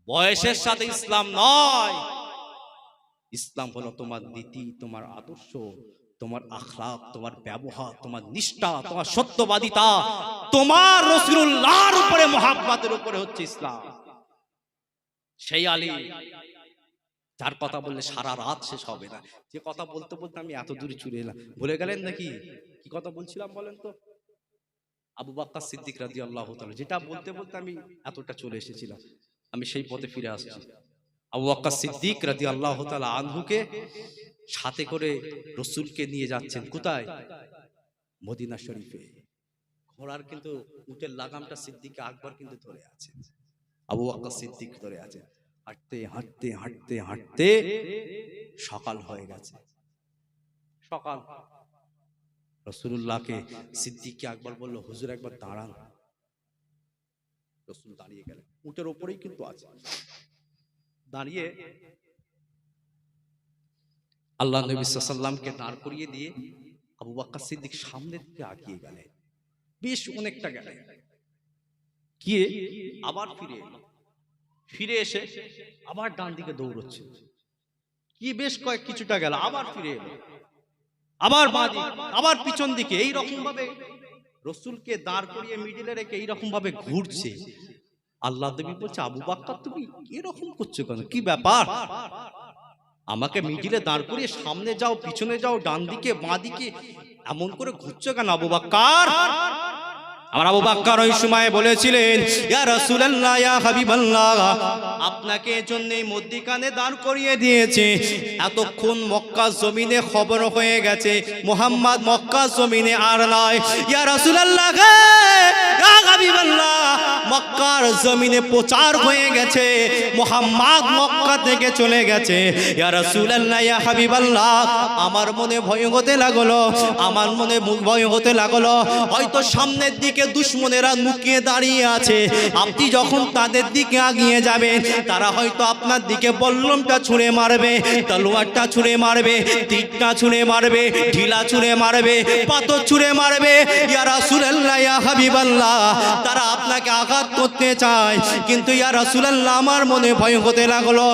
বয়সের সাথে ইসলাম নয়। ইসলাম হলো তোমার নীতি, তোমার আদর্শ, তোমার আখলাক, তোমার ব্যবহার, তোমার নিষ্ঠা, তোমার সত্যবাদিতা, তোমার রাসূলুল্লাহর উপরে মুহাব্বতের উপরে হচ্ছে ইসলাম। সেই আলী যার কথা বললে সারা রাত শেষ হবে না। যে কথা বলতে বলতে আমি এত দূরে চলে এলাম, ভুলে গেলেন নাকি? কি কথা বলছিলাম বলেন তো? আবু বকর সিদ্দিক রাদিয়াল্লাহু তাআলা, যেটা বলতে বলতে আমি এতটা চলে এসেছিলাম, আমি সেই পথে ফিরে আসছি। আবু বকর সিদ্দিক রাদিয়াল্লাহু তাআলা আনহুকে সাথে করে রাসূলকে নিয়ে যাচ্ছেন কোথায়? মদিনা শরীফে। ঘোড়ার কিন্তু উটের লাগামটা সিদ্দিক আকবর কিন্তু ধরে আছে, আবু বকর সিদ্দিক ধরে আছে। হাঁটতে হাঁটতে হাঁটতে হাঁটতে সকাল হয়ে গেছে। সকাল, রাসূলুল্লাহকে সিদ্দিক আকবর বলল, হুজুর একবার দাঁড়ান। রাসূল দাঁড়িয়ে গেলেন, উটের উপরেই কিন্তু আছে। দাঁড়িয়ে আল্লাহ নবী সাল্লাল্লাহু আলাইহি ওয়াসাল্লামকে দাঁড় করিয়ে দিয়ে আবু বকর সিদ্দিক সামনের দিকে আগিয়ে গেলেন, বেশ অনেকটা গেলেন। গিয়ে আবার ফিরে এলো, ফিরে এসে আবার ডান দিকে দৌড়চ্ছে। কি বেশ কয়েক কিছুটা গেল, আবার ফিরে এলো, আবার বাঁ দিকে, আবার পিছন দিকে, এই রকম ভাবে রাসূলকে দাঁড় করিয়ে মিডিলে রেখে এই রকম ভাবে ঘুরছে। আল্লাহ নবী বলছে, আবু বকর তুমি এরকম করছো কেন? কি ব্যাপার? আমাকে মিডিলে দাঁড় করিয়ে সামনে যাও, পিছনে যাও, ডান দিকে বাঁ দিকে এমন করে ঘুরছো কেন আবু বকর? আমার আবু বকর ওই সময় বলেছিলেন, ইয়া রাসূলুল্লাহ, ইয়া হাবিবাল্লাহ, আপনাকে এজন্যই মধ্যিখানে দাঁড় করিয়ে দিয়েছে। এতক্ষণ মক্কা জমিনে খবর হয়ে গেছে মুহাম্মদ মক্কা জমিনে আর নয়। ইয়া রাসূলুল্লাহ, ইয়া হাবিবাল্লাহ, মক্কার জমিনে প্রচার হয়ে গেছে মুহাম্মদ মক্কা থেকে চলে গেছে। ইয়া রাসূলুল্লাহ, ইয়া হাবিবাল্লাহ, আমার মনে ভয় হতে লাগলো, আমার মনে ভয় হতে লাগলো, হয়তো সামনের দিকে দুশমনেরা লুকিয়ে দাঁড়িয়ে আছে। আপনি যখন তাদের দিকে এগিয়ে যাবেন, তারা হয়তো আপনার দিকে বল্লমটা ছুঁড়ে মারবে, তলোয়ারটা ছুঁড়ে মারবে, তীরটা ছুঁড়ে মারবে, ঢিলা ছুঁড়ে মারবে, পাথর ছুঁড়ে মারবে। ইয়া রাসূলুল্লাহ, ইয়া হাবিবাল্লাহ, তারা আপনাকে আঘাত করতে চায়, কিন্তু ইয়া রাসূলুল্লাহ আমার মনে ভয় হতে লাগলো।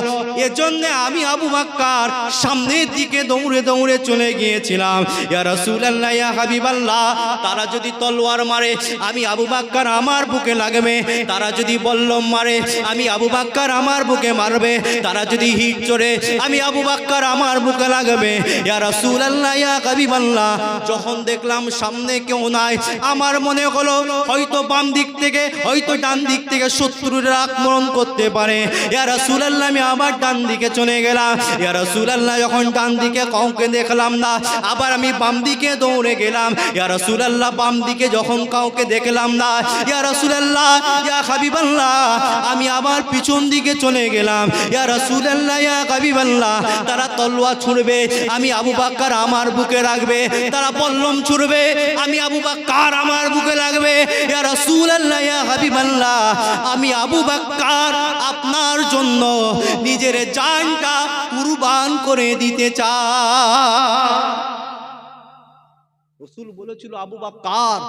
এজন্য আমি আবু বকর সামনের দিকে দৌড়ে দৌড়ে চলে গিয়েছিলাম। ইয়া রাসূলুল্লাহ, ইয়া হাবিবাল্লাহ, তারা যদি তলোয়ার মারে আমি আবু বকর আমার বুকে লাগবে, তারা যদি বল্লম মারে আমি আবু বকর আমার বুকে মারবে, তারা যদি হিট চড়ে আমি আবু বকর আমার বুকে লাগবে। ইয়া রাসূলুল্লাহ, ইয়া হাবিবাল্লাহ, যখন দেখলাম সামনে কেউ নাই, আমার মনে হলো হয়তো বাম দিক থেকে হয়তো ডান দিক থেকে শত্রুরা আক্রমণ করতে পারে। ইয়া রাসূলুল্লাহ, আমি আবার ডান দিকে চলে গেলাম। ইয়া রাসূলুল্লাহ, যখন ডান দিকে কাউকে দেখলাম না, আবার আমি বাম দিকে দৌড়ে গেলাম। ইয়া রাসূলুল্লাহ, বাম দিকে যখন কাউকে দেখলাম না, ইয়া রাসূলুল্লাহ, ইয়া হাবিবাল্লাহ, আমি আবার পিছন দিকে চলে গেলাম। ইয়া রাসূলুল্লাহ, ইয়া হাবিবাল্লাহ, তারা তলোয়ার ছুঁড়বে আমি আবু বকর আমার বুকে রাখবে, তারা বল্লম ছুঁড়বে আমি আবু বকর আমার বুকে লাগবে। ইয়া রাসূলুল্লাহ, ইয়া হাবিবাল্লাহ, আমি আবু বকর আপনার জন্য নিজের জানটা কুরবান করে দিতে চাই। রাসূল বলেছিল, আবু বকর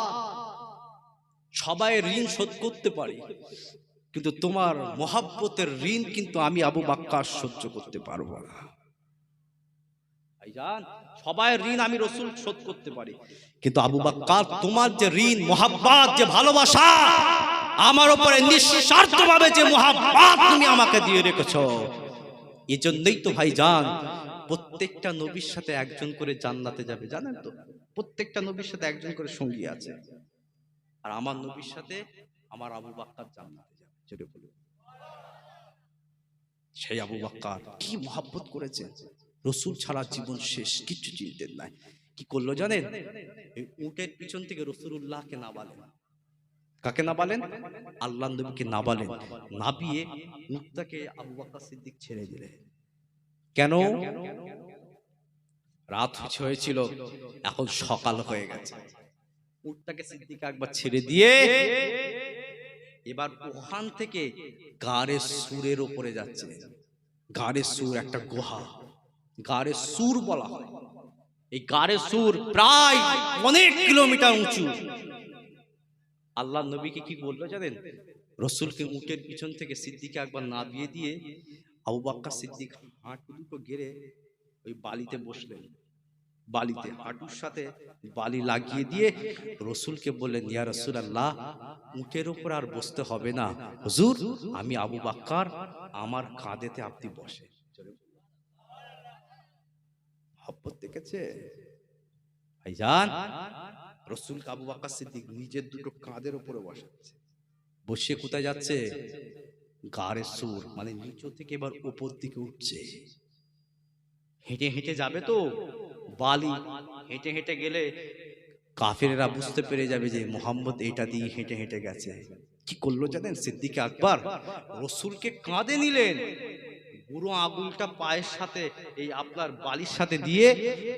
সবাই ঋণ শোধ করতে পারে, কিন্তু তোমার মহব্বতের ঋণ কিন্তু আমি আবু বকর সহ্য করতে পারবো না। ভাইজান, সবাই ঋণ আমি রাসূল শোধ করতে পারি, কিন্তু আবু বকর তোমার যে ঋণ, মহব্বত, যে ভালোবাসা, আমার উপরে নিঃস্বার্থভাবে যে মহব্বত তুমি আমাকে দিয়ে রেখেছো, এজন্যই তো ভাইজান প্রত্যেকটা নবীর সাথে একজন করে জান্নাতে যাবে, জানেন তো? প্রত্যেকটা নবীর সাথে একজন করে সঙ্গী আছে, আর আমার নবীর সাথে আমার আবু বকর জান্নাতে যাবে। যেটা বলি, সেই আবু বকর কি মহব্বত করেছে, রাসূল ছাড়া জীবন শেষ, কিচ্ছু চিনতেন না। কি করলো জানেন? এই উটের পিছন থেকে রাসূলুল্লাহকে নাবালেন। কাকে নাবালেন? আল্লাহ নবীকে নাবালেন। নাবিয়ে উটটাকে আবু বকর সিদ্দিক ছেড়ে দিলেন। কেন? রাত হয়েছিল, এখন সকাল হয়ে গেছে। উটটাকে সিদ্দিক একবার ছেড়ে দিয়ে এবার ওখান থেকে গাড়ে সুরের উপরে যাচ্ছে। গাড়ে সুর একটা গুহা, গাড়ে সুর বলা হয়। এই গাড়ে সুর প্রায় অনেক কিলোমিটার উঁচু। আল্লাহ নবীকে কি বললো জানেন? রসুলকে উটের পিছন থেকে সিদ্দিক আকবর নামিয়ে দিয়ে আবু বকর সিদ্দিক হাঁটু দুটো গেড়ে ওই বালিতে বসলেন। বালিতে হাঁটুর সাথে বালি লাগিয়ে দিয়ে রসুলকে বললেন, ইয়া রাসূলুল্লাহ, উটের উপর আর বসতে হবে না হুজুর, আমি আবু বকর, আমার কাঁধেতে আপনি বসে। মহব্বত দেখেছে ভাইজান? রসুলকে আবু বকর সিদ্দিক নিজের দুটো কাঁধের উপরে বসাচ্ছে। বসে কোথায় যাচ্ছে? গাড়ের সুর, মানে নিচু থেকে এবার উপর দিকে উঠছে। হেঁটে হেঁটে যাবে তো বালি, হেঁটে হেঁটে গেলে কাফেরেরা বুঝতে পেরে যাবে যে মুহাম্মদ এটা দিয়ে হেঁটে হেঁটে গেছে। কি করলো জানেন সিদ্দিক আকবর? রসুলকে কাঁধে নিলেন, বুড়ো আঙুলটা পায়ের সাথে এই আপনার বালির সাথে দিয়ে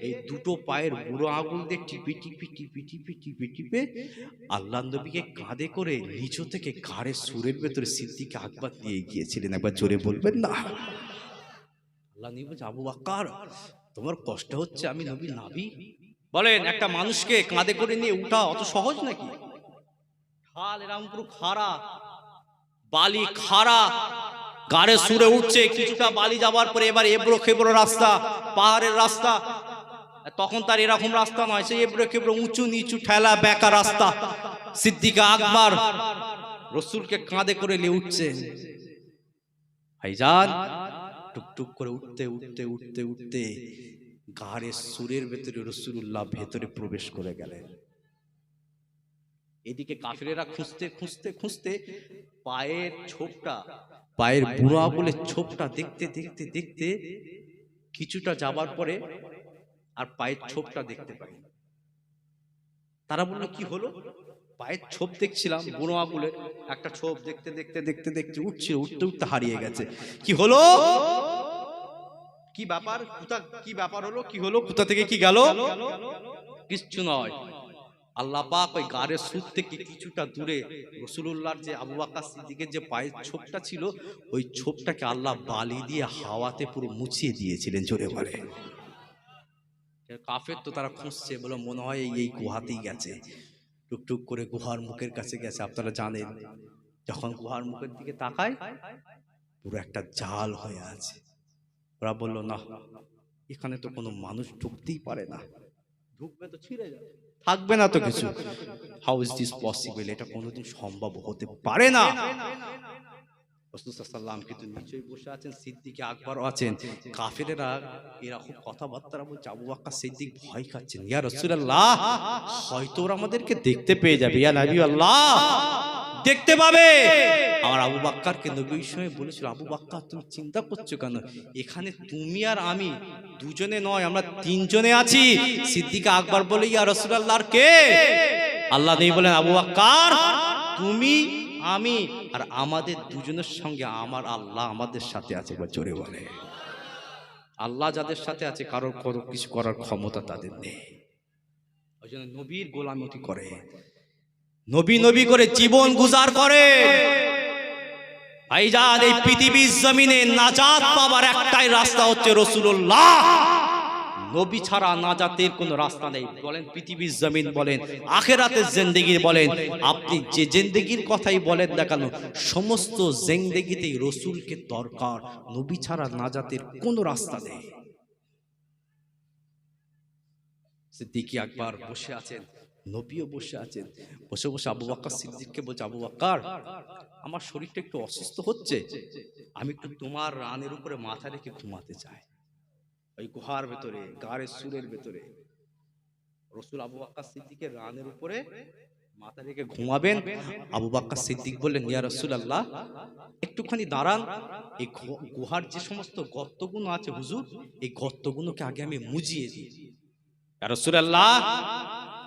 এই দুটো পায়ের বুড়ো আঙুল দিয়ে টিপে টিপে টিপে টিপে টিপে টিপে আল্লাহ নবীকে কাঁধে করে নিচু থেকে ঘাড়ের সুরের ভেতরে সিদ্দিক আকবর নিয়ে গিয়েছিলেন। একবার জোরে বলবেন না? আল্লাহ নবী বলছে, আবু বকর তোমার কষ্ট হচ্ছে, আমি নবী নাবি। বলেন একটা মানুষকে কাঁধে করে নিয়ে উঠা অত সহজ নাকি? ঢাল এরকম পুরো খাড়া, বালি খাড়া, গাড়ে সুরে উঠছে, কিছুটা বালি যাওয়ার পরে এবার এবড়ো খেবড়ো রাস্তা, পাহাড়ের রাস্তা। তখন তার এরকম রাস্তা নয়, সেই এবড়ো খেবড়ো উঁচু নিচু ঠেলা বেঁকা রাস্তা। সিদ্দিক আকবর রসুলকে কাঁধে করে নিয়ে উঠছে। ভাইজান টুকটুক করে উঠতে উঠতে উঠতে উঠতে গাড়ের সুরের ভেতরে রাসূলুল্লাহ ভেতরে প্রবেশ করে গেলেন। এদিকে কাফেরেরা খুঁজতে খুঁজতে খুঁজতে পায়ের ছোপটা, পায়ের বুড়ো আঙুলের ছোপটা দেখতে দেখতে দেখতে কিছুটা যাবার পরে আর পায়ের ছোপটা দেখতে পাই। তারা বললো কি হলো? পায়ের ছোপ দেখছিলাম, বুড়ো আঙুলের একটা ছোপ দেখতে দেখতে দেখতে দেখতে উঠছে, উঠতে উঠতে হারিয়ে গেছে। কি হলো? কি ব্যাপার? কি ব্যাপার হলো? কি হলো? কোথা থেকে কি গেল? কিচ্ছু নয়, আল্লাহ পাক ওই গাড়ের সুর থেকে কিছুটা দূরে রাসূলুল্লাহর যে আবু বকর সিদ্দিকের যে পায়ের ছোপটা ছিল, ওই ছোপটাকে আল্লাহ বালি দিয়ে হাওয়াতে পুরো মুছিয়ে দিয়েছিলেন। জোরে বলে। কাফের তো তারা খুঁজছে, বলে মনে হয় এই গুহাতেই গেছে। টুকটুক করে গুহার মুখের কাছে গেছে। আপনারা জানেন যখন গুহার মুখের দিকে তাকায় পুরো একটা জাল হয়ে আছে। ওরা বলল না, এখানে তো কোনো মানুষ ঢুকতেই পারে না, ঢুকবে তো ছিঁড়ে যাবে, থাকবে না তো কিছু। How is this possible? এটা কোনোদিন সম্ভব হতে পারে না। রাসূল সাল্লাল্লাহু আলাইহি ওয়াসাল্লাম কিন্তু নিচেই বসে আছেন, সিদ্দিক আকবরও আছেন। কাফেরেরা এরকম কথাবার্তা বলছে, আবু বকর সিদ্দিক ভয় খাচ্ছেন। ইয়া রাসূলুল্লাহ, হয়তো ওরা আমাদেরকে দেখতে পেয়ে যাবে। ইয়া নবী আল্লাহ, দেখতে পাবে। আমার আবু বকরকে নবীর সময় বলেছিল, আবু বকর তুমি চিন্তা করছো কেন? এখানে তুমি আর আমি দুজনে নয়, আমরা তিনজনে আছি। সিদ্দিক আকবর বলে, ইয়া রাসূলুল্লাহ কে? আল্লাহ নবী বলেন, আবু বকর তুমি, আমি আর আমাদের দুজনের সঙ্গে আমার আল্লাহ আমাদের সাথে আছে। জোরে বলে। আল্লাহ যাদের সাথে আছে কারোর কিছু করার ক্ষমতা তাদের নেই। ওই জন্য নবীর গোলামি করে, নবী নবী করে জীবন গুজার করে। ভাইজান এই পৃথিবীর জমিনে নাজাত পাবার একটাই রাস্তা হচ্ছে রাসূলুল্লাহ। নবী ছাড়া নাজাতের কোনো রাস্তা নেই। বলেন পৃথিবীর জমিন বলেন, আখিরাতের জিন্দেগি বলেন, আপনি যে জিন্দেগির কথাই বলেন না কেন, সমস্ত জিন্দেগিতেই রাসূলকে দরকার। নবী ছাড়া নাজাতের কোনো রাস্তা নেই। সিদ্দিক আকবর বসে আছেন, নবীও বসে আছেন। বসে বসে আবু বকর সিদ্দিককে বলছে, আবু বকর আমার শরীরটা একটু অসুস্থ হচ্ছে, আমি একটু তোমার রানের উপরে মাথা রেখে ঘুমাতে চাই। ওই গুহার ভেতরে, গাড়ের সুরের ভেতরে রাসূল আবু বকর সিদ্দিকের রানের উপরে মাথা রেখে ঘুমাবেন। আবু বকর সিদ্দিক বললেন, ইয়া রাসূলুল্লাহ একটুখানি দাঁড়ান, এই গুহার যে সমস্ত গর্তগুলো আছে হুজুর, এই গর্তগুলোকে আগে আমি মুজিয়ে দিই। ইয়া রাসূলুল্লাহ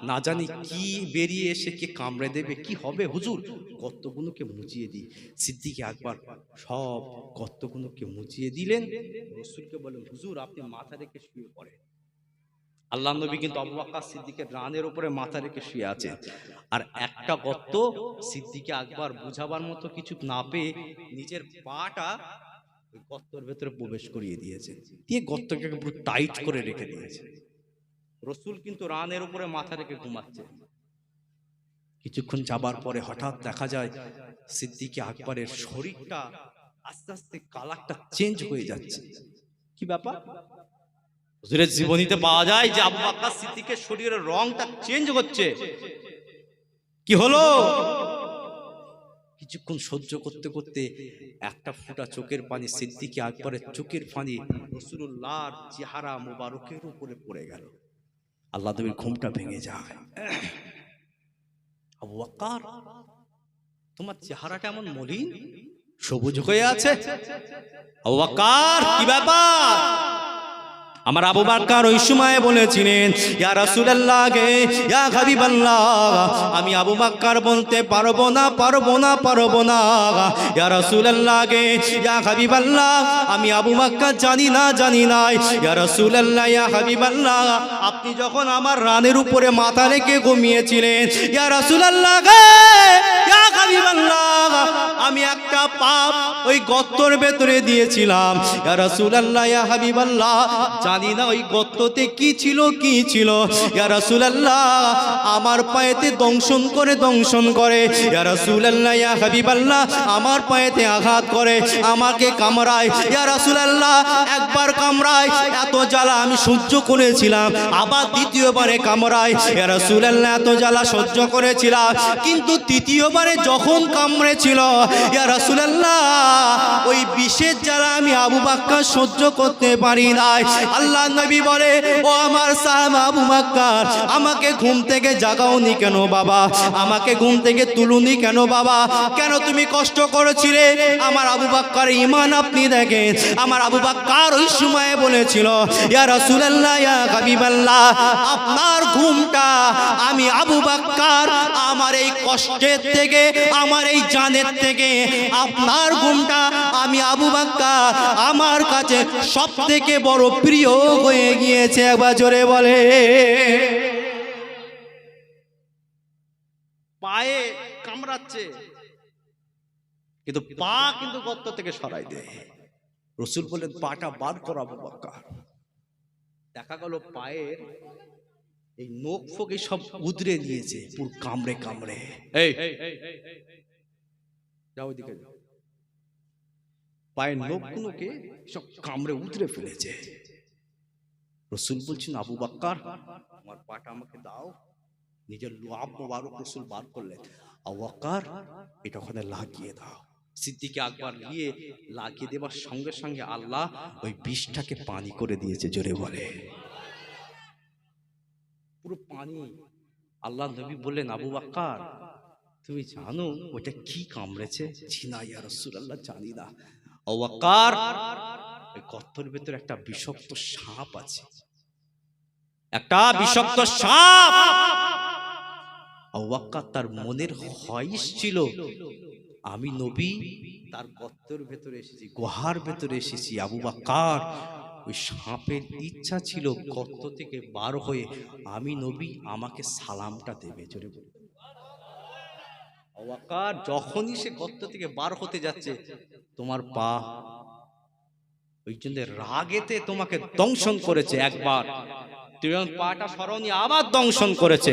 না জানি কি বেরিয়ে এসে কে কামড়ে দেবে, কি হবে হুজুর, গর্তগুলোকে মুজিয়ে দিই। সিদ্দিক আকবর সব গর্তগুলোকে মুজিয়ে দিলেন। রাসূলকে বলেন, হুজুর আপনি মাথা রেখে শুয়ে পড়েন। আল্লাহ নবী কিন্তু আবু বকর সিদ্দিকের রানের উপরে মাথা রেখে শুয়ে আছে। আর একটা গর্ত সিদ্দিক আকবর বুঝাবার মতো কিছু না পেয়ে নিজের পাটা ওই গর্তের ভেতরে প্রবেশ করিয়ে দিয়েছে, দিয়ে গর্তকে পুরো টাইট করে রেখে দিয়েছে। রাসূল কিন্তু রানের উপরে মাথা রেখে ঘুমাচ্ছে। কিছুক্ষণ যাবার পরে হঠাৎ দেখা যায় সিদ্দিকে আকবরের শরীরটা আস্তে আস্তে কালারটা চেঞ্জ হয়ে যাচ্ছে। কি ব্যাপার? হুজুরের জীবনীতে পাওয়া যায় যে আবু বকর সিদ্দিকের শরীরের রংটা চেঞ্জ হচ্ছে। কি হলো? কিছুক্ষণ সহ্য করতে করতে একটা ফোঁটা চোখের পানি সিদ্দিকে আকবরের চোখের পানি রাসূলুল্লাহর চেহারা মোবারকের উপরে পড়ে গেল। আল্লাহ নবীর ঘুমটা ভেঙে যায়। আবু বকর, তোমার চেহারাটা এমন মলিন, সবুজ হয়ে আছে। আবু বকর, কি ব্যাপার? আমার আবু বকর ওই সময় বলেছিলেন, ইয়া রাসূলুল্লাহ গে, ইয়া হাবিবাল্লাহ, আমি আবু বকর বলতে পারবো না। ইয়া রাসূলুল্লাহ গে, ইয়া হাবিবাল্লাহ, আমি আবু বকর জানি না। ইয়া রাসূলুল্লাহ, ইয়া হাবিবাল্লাহ, আপনি যখন আমার রানের উপরে মাথা রেখে ঘুমিয়েছিলেন, ইয়া রাসূলুল্লাহ গে, ইয়া হাবিবাল্লাহ, আমি একটা পাপ ওই গর্তের ভেতরে দিয়েছিলাম। ইয়া রাসূলুল্লাহ, ইয়া হাবিবাল্লাহ, জানি না ওই গর্ততে কি ছিল। ইয়া রাসূলুল্লাহ, আমার পায়েতে দংশন করে। ইয়া রাসূলুল্লাহ, ইয়া হাবিবাল্লাহ, আমার পায়েতে আঘাত করে, আমাকে কামড়ায়। ইয়া রাসূলুল্লাহ, একবার কামড়ায়, এত জ্বালা আমি সহ্য করেছিলাম, আবার দ্বিতীয়বারে কামড়ায়। ইয়া রাসূলুল্লাহ, এত জ্বালা সহ্য করেছিলাম, কিন্তু তৃতীয়বারে যখন কামড়েছিল, ইয়া রাসূলুল্লাহ, ওই বিষের জ্বালা আমি আবু বকর সহ্য করতে পারি নাই। আল্লাহ নবী বলে, ও আমার সাহাবা আবু বকর, আমাকে ঘুম থেকে জাগাওনি কেন বাবা? আমাকে ঘুম থেকে তুলুনি কেন বাবা? কেন তুমি কষ্ট করেছিলে? আমার আবু বকরের ঈমান আপনি দেখেন। আমার আবু বকর ওই সময় বলেছিল, ইয়া রাসূলুল্লাহ, ইয়া হাবিবাল্লাহ, আপনার ঘুমটা আমি আবু বকর, আমার এই কষ্টের থেকে, আমার এই জানের থেকে আপনার ঘুমটা আমি আবু বকর, আমার কাছে সবথেকে বড় প্রিয় হয়ে গিয়েছে। একবার জোরে বলে। পায়ে কামড়াচ্ছে, কিন্তু পা কিন্তু গর্ত থেকে সরাই দেয়। রাসূল বললেন, পাটা বার করো আবু বকর। দেখা গেল পায়ের এই নখ ফোক সব উদরে নিয়েছে, পুরো কামড়ে। এই যাও ওইদিকে যাও। পায়ের নখগুলোকে সব কামড়ে উদরে ফেলেছে। রাসূল বলছেন, আবু বকর, আমার পাটা আমাকে দাও। নিজের লুআব মোবারক রাসূল বার করলেন। আবু বকর, এটা ওখানে লাগিয়ে দাও। সিদ্দিকে আকবর গিয়ে লাগিয়ে দেবার সঙ্গে সঙ্গে আল্লাহ ওই বিষটাকে পানি করে দিয়েছে। জোরে বলে। পুরো পানি। আল্লাহ নবী বললেন, আবু বকর, তুমি জানো ওটা কি কামড়েছে? জি না ইয়া রাসূলুল্লাহ, জানি না। আবু বকর, ওই গর্তের ভেতরে একটা বিষাক্ত সাপ আছে, একটা বিষাক্ত সাপ। আবু বকর তার মনের হয়স ছিল, আমি নবী তার গর্তের ভেতরে এসেছি, গুহার ভেতরে এসেছি। আবু বকর, ওই সাপের ইচ্ছা ছিল গর্ত থেকে বার হয়ে আমি নবী আমাকে সালামটা দেবে। জোরে বলে। আবু বকর, যখনই সে গর্ত থেকে বার হতে যাচ্ছে, তোমার পা ওই জন্য রাগেতে তোমাকে দংশন করেছে। একবার তুমি যখন পাটা সরাওনি, আবার দংশন করেছে,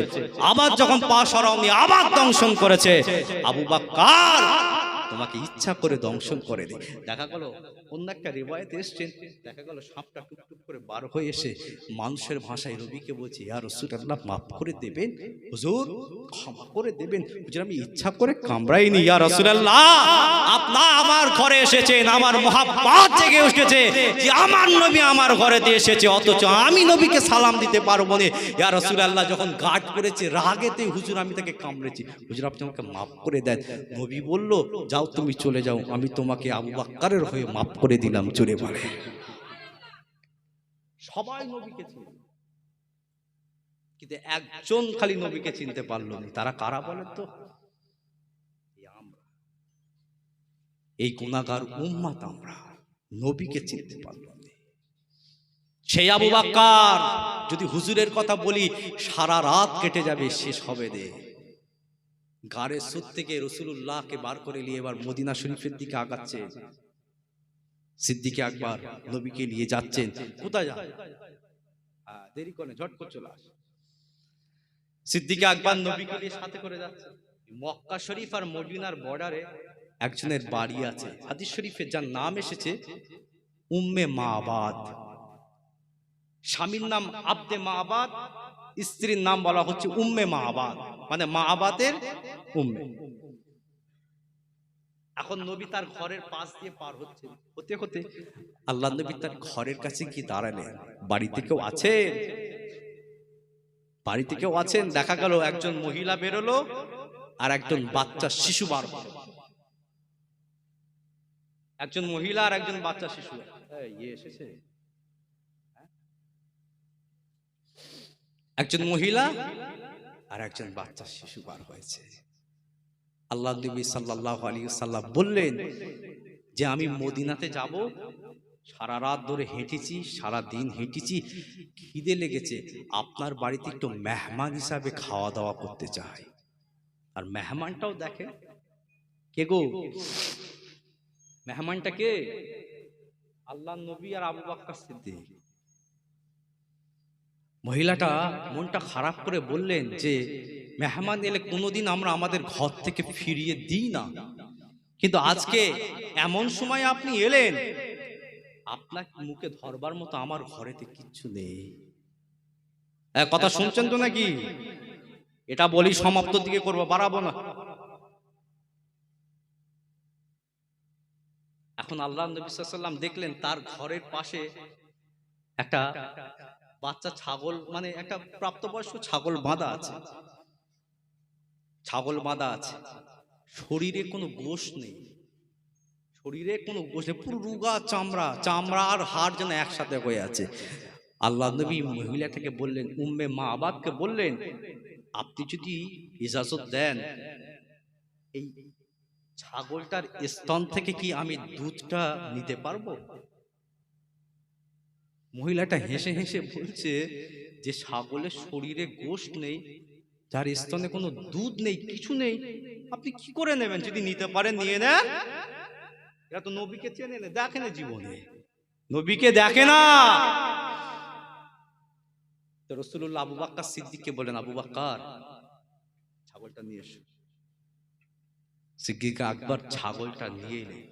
আবার যখন পা সরাওনি, আবার দংশন করেছে। আবু বকর, তোমাকে ইচ্ছা করে দংশন করে দেয়। দেখা গেল অন্য একটা রিওয়ায়াতে এসেছেন, দেখা গেল সাপটা টুকটুক করে বার হয়ে এসে মানুষের ভাষায় নবীকে বলছে, ইয়া রাসূলুল্লাহ, মাফ করে দেবেন হুজুর, ক্ষমা করে দেবেন হুজুর, আমি ইচ্ছা করে কামড়াইনি। ইয়া রাসূলুল্লাহ, আপনি আমার ঘরে এসেছেন, আমার মহব্বত জেগে উঠেছে যে আমার নবী আমার ঘরে দিয়ে এসেছে, অথচ আমি নবীকে সালাম দিতে পারবো না। ইয়া রাসূলুল্লাহ যখন গার্ড করেছে রাগেতে, হুজুর আমি তাকে কামড়েছি, হুজুর আপনি আমাকে মাফ করে দেন। নবী বলল, যাও তুমি চলে যাও, আমি তোমাকে আবু বকরের হয়ে মাফ করে দিলাম। জোরে বলে। সবাই নবীকে চিনে, কিন্তু একজন খালি নবীকে চিনতে পারলো না। তারা কারা বলেন তো? এই গুনাহগার উম্মত আমরা নবীকে চিনতে পারলো না। সেই আবু বকর, যদি হুজুরের কথা বলি সারা রাত কেটে যাবে, শেষ হবে না। গারে সুদ থেকে রাসূলুল্লাহকে বার করে নিয়ে এবার মদিনা শরীফের দিকে আগাচ্ছে। সিদ্দিকে আকবর নবীকে নিয়ে যাচ্ছেন। কোথায় যান? দেরি করে ঝট করে চলে আসে। সিদ্দিক আকবর নবীকে নিয়ে সাথে করে যাচ্ছে। মক্কা শরীফ আর মদিনার বর্ডারে একজনের বাড়ি আছে, হাদিস শরীফে যার নাম এসেছে উম্মে মাবাদ। স্বামীর নাম আব্দে মাবাদ, স্ত্রীর নাম বলা হচ্ছে উম্মে মাবাদ, মানে মাবাদের উম্মে। এখন নবী তার ঘরের পাশ দিয়ে পার হচ্ছে, হতে হতে আল্লাহ নবী তার ঘরের কাছে গিয়ে দাঁড়ালেন। বাড়িতে কেউ আছে? বাড়িতে কেউ আছেন? দেখা গেল একজন মহিলা বেরোলো আর একজন বাচ্চা শিশু বার হলো। একজন মহিলা আর একজন বাচ্চা শিশু এসেছে। একজন মহিলা আর একজন বাচ্চা শিশু বার হয়েছে। আল্লাহ নবী সাল্লাল্লাহু আলাইহি ওয়াসাল্লাম বললেন যে আমি মদিনাতে যাব, সারা রাত ধরে হেঁটেছি, সারা দিন হেঁটেছি, খিদে লেগেছে, আপনার বাড়িতে একটু মেহমান হিসাবে খাওয়া দাওয়া করতে চাই। আর মেহমানটাও দেখে কে গো? মেহমানটা কে? আল্লাহ নবী আর আবু বকর সিদ্দিক। মহিলাটা মনটা খারাপ করে বললেন যে মেহমান এলে কোনোদিন আমরা আমাদের ঘর থেকে ফিরিয়ে দিই না, কিন্তু আজকে এমন সময় আপনি এলেন, আপনার মুখে ধরবার মতো আমার ঘরেতে কিচ্ছু নেই। কথা শুনছেন তো নাকি? এটা বলি সমাপ্ত দিকে করবো, বাড়াবো না। এখন আল্লাহ নবী সাল্লাল্লাহু আলাইহি ওয়াসাল্লাম দেখলেন তার ঘরের পাশে একটা বাচ্চা ছাগল, মানে একটা প্রাপ্তবয়স্ক ছাগল বাঁধা আছে। ছাগল বাঁধা আছে, শরীরে কোনো গোশ নেই, শরীরে কোনো গোশ নেই, পুরো রুগা চামড়া, চামড়া আর হাড় যেন একসাথে হয়ে আছে। আল্লাহ নবী মহিলাটাকে বললেন, উম্মে মাবাদকে বললেন, আপনি যদি ইজাজত দেন এই ছাগলটার স্তন থেকে কি আমি দুধটা নিতে পারবো? মহিলাটা হেসে হেসে বলছে যে ছাগলের শরীরে গোশত নেই, যার স্তনে কোনো দুধ নেই, কিছু নেই, আপনি কি করে নেবেন? যদি নিতে পারেন নিয়ে নেন। এরা তো নবীকে চেনে না, দেখে না, জীবনে নবীকে দেখে না। তো রাসূলুল্লাহ আবু বকর সিদ্দিককে বলেন, আবু বকর ছাগলটা নিয়ে এসো। সিদ্দিক আকবর ছাগলটা নিয়ে এলেন।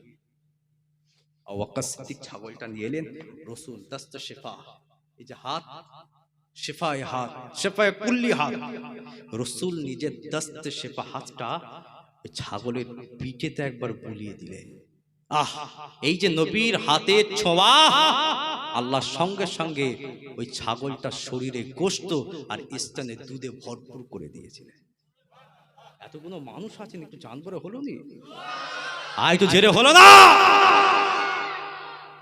আবু বকর সিদ্দিক ছাগলটা নিয়ে এলেন। রাসূল দস্ত শিফা, এই যে হাত, শিফায়ে হাত, শিফায়ে কুল্লি হাত, রাসূল নিজের দস্ত শিফা হাতটা ছাগলের পিঠেতে একবার বুলিয়ে দিলেন। আহ, এই যে নবীর হাতের ছোঁয়া, আল্লাহর সঙ্গে সঙ্গে ওই ছাগলটার শরীরে গোশত আর স্তনে দুধে ভরপুর করে দিয়েছিলেন। এতগুলো মানুষ আছেন, একটু জানবরে হলো নি? আয় তো জেরে হলো না?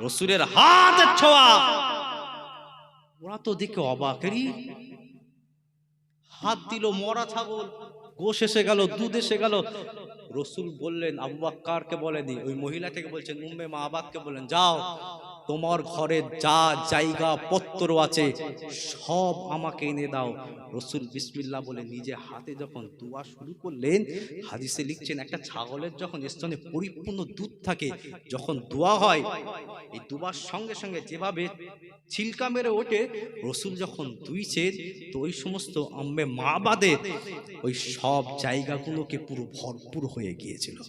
রাসূলের হাতের ছোঁয়া, ওরা তো দেখে অবাকেরই। হাত দিল, মরা ছাগল, গোশ এসে গেল, দুধ এসে গেল। রাসূল বললেন, আবু বকরকে বলেনি, ওই মহিলাটাকে বলছেন, উম্মে মাবাদকে বলেন, যাও তোমার ঘরে যা জায়গা পত্র আছে সব আমাকে এনে দাও। রাসূল বিসমিল্লাহ বলে নিজে হাতে যখন দোয়া শুরু করলেন, হাদিসে লিখছেন একটা ছাগলের যখন স্তনে পরিপূর্ণ দুধ থাকে, যখন দোয়া হয়, এই দোয়ার সঙ্গে সঙ্গে যেভাবে ছিলকা মেরে ওঠে, রাসূল যখন দুইছেন তো ওই সমস্ত উম্মে মাবাদের ওই সব জায়গাগুলোকে পুরো ভরপুর হয়ে গিয়েছিল।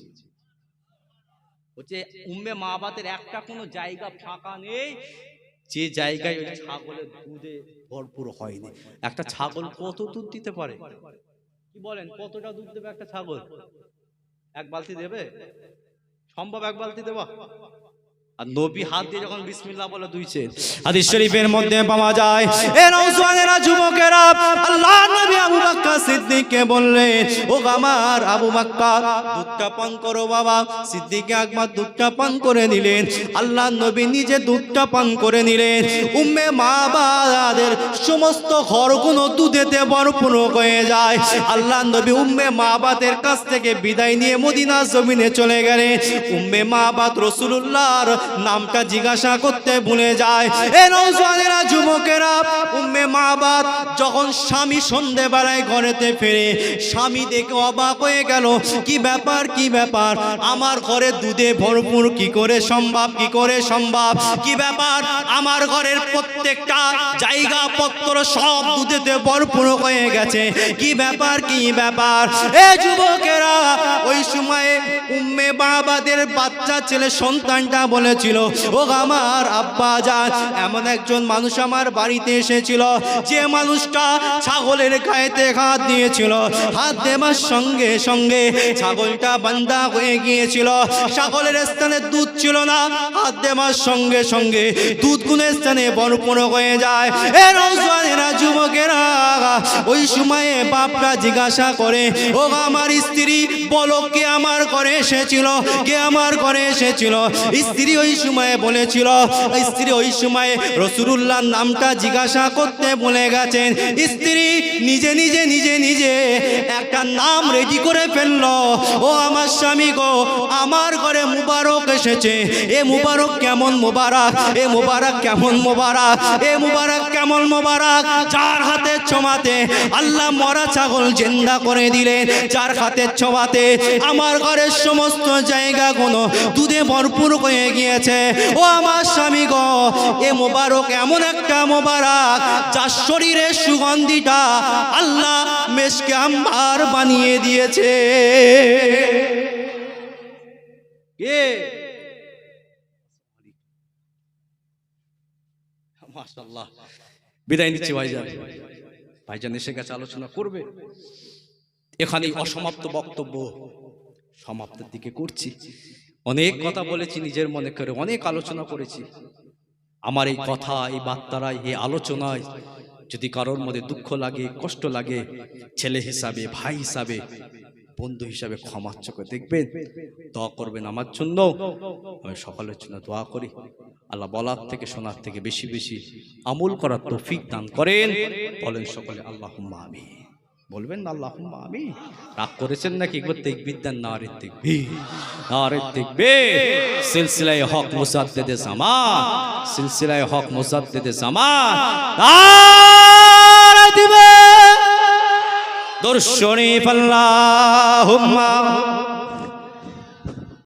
হচ্ছে উম্মে মাবাদের একটা কোনো জায়গা ফাঁকা নেই যে জায়গায় ওই ছাগলের দুধে ভরপুর হয়নি। একটা ছাগল কত দুধ দিতে পারে? কি বলেন, কতটা দুধ দেবে একটা ছাগল? এক বালতি দেবে? সম্ভব এক বালতি দেবা? আর নবী হাত দিয়ে যখন বিসমিল্লাহ বলে দুইছে, হাদিস শরীফের মধ্যে পাওয়া যায়, এ নওজওয়ানেরা, যুবকেরা, আল্লাহ নবী আবু বকর সিদ্দিককে বললেন, ও আমার আবু বকর, দুধটা পান করো বাবা। সিদ্দিক আকবর দুধটা পান করে নিলেন। আল্লাহ নবী নিজে দুধটা পান করে নিলেন। উম্মে মাবাদের সমস্ত ঘরগুলো দুধেতে ভরপুর হয়ে যায়। আল্লাহ নবী উম্মে মাবাদের কাছ থেকে বিদায় নিয়ে মদিনার জমিনে চলে গেলেন। উম্মে মাবাদ রাসূলুল্লাহর নামটা জিজ্ঞাসা করতে ভুলে যায়। এ নওজওয়ানেরা, যুবকেরা, উম্মে মাবাদ যখন স্বামী সন্ধ্যেবেলায় ঘরেতে ফেরে, স্বামী দেখে অবাক হয়ে গেল, কি ব্যাপার কি ব্যাপার, আমার ঘরে দুধে ভরপুর, কি করে সম্ভব, কি করে সম্ভব, কি ব্যাপার, আমার ঘরের প্রত্যেকটা জায়গা পত্র সব দুধেতে ভরপুর হয়ে গেছে, কি ব্যাপার কি ব্যাপার। এ যুবকেরা, ওই সময়ে উম্মে বাবাদের বাচ্চা ছেলে সন্তানটা বলেছিল, ও আমার আব্বা জান, এমন একজন মানুষ আমার বাড়িতে এসেছিল, যে মানুষটা ছাগলের গায়েতে হাত দিয়েছিল, হাত দেবার সঙ্গে সঙ্গে ছাগলটা বান্দা হয়ে গিয়েছিল, ছাগলের স্থানে দুধ ছিল না, হাত দেবার সঙ্গে সঙ্গে দুধ গুণের স্থানে ভরপুর হয়ে যায়। এ নওজওয়ানেরা, যুবকেরা, ওই সময়ে বাপটা জিজ্ঞাসা করে, ও আমার স্ত্রী, বলো কে আমার ঘরে এসেছিল, কে আমার ঘরে এসেছিল। স্ত্রী ওই সময়ে বলেছিল, স্ত্রী ওই সময়ে রাসূলুল্লাহর নামটা জিজ্ঞাসা করতে ভুলে গেছেন। স্ত্রী নিজে নিজে নিজে নিজে একটা নাম রেডি করে ফেললো, ও আমার স্বামী গো, আমার ঘরে মুবারক এসেছে, এ মুবারক কেমন মুবারক, এ মুবারক কেমন মুবারক, এ মুবারক কেমন মুবারক, যার হাতের ছোঁয়াতে আল্লাহ মরা ছাগল জিন্দা করে দিলেন, যার হাতের ছোঁয়াতে আমার ঘরের সমস্ত জায়গাগুলো দুধে ভরপুর হয়ে গিয়েছে। ও আমার স্বামী গো, এ মুবারক এমন একটা মুবারক, যার শরীরের সুগন্ধিটা আল্লাহ মেশকে আম্বার বানিয়ে দিয়েছে। মাশাআল্লাহ। বিদায় নিচ্ছি ভাইজান, ভাইজান এসে গেছে, আলোচনা করবে। এখানেই অসমাপ্ত বক্তব্য সমাপ্তির দিকে করছি। অনেক কথা বলেছি, নিজের মনে করে অনেক আলোচনা করেছি। আমার এই কথা, এই বার্তারায়, এই আলোচনায় যদি কারোর মধ্যে দুঃখ লাগে, কষ্ট লাগে, ছেলে হিসাবে, ভাই হিসাবে, বন্ধু হিসাবে ক্ষমার চোখে দেখবেন, দোয়া করবেন আমার জন্য। আমি সকলের জন্য দোয়া করি, আল্লাহ বলার থেকে শোনার থেকে বেশি বেশি আমল করার তৌফিক দান করেন। বলেন সকলে আল্লাহুম্মা আমিন। বলবেন না আল্লাহুম্মা আমিন? রাগ করেছেন নাকি? একবার তাকবীর দেন, নারে তাকবীর, নারে তাকবীর। সিলসিলায়ে হক মুজাদ্দিদে জামান, সিলসিলায়ে হক মুজাদ্দিদে জামান, নারে দিবে দরুদ শরীফ, আল্লাহুম্মা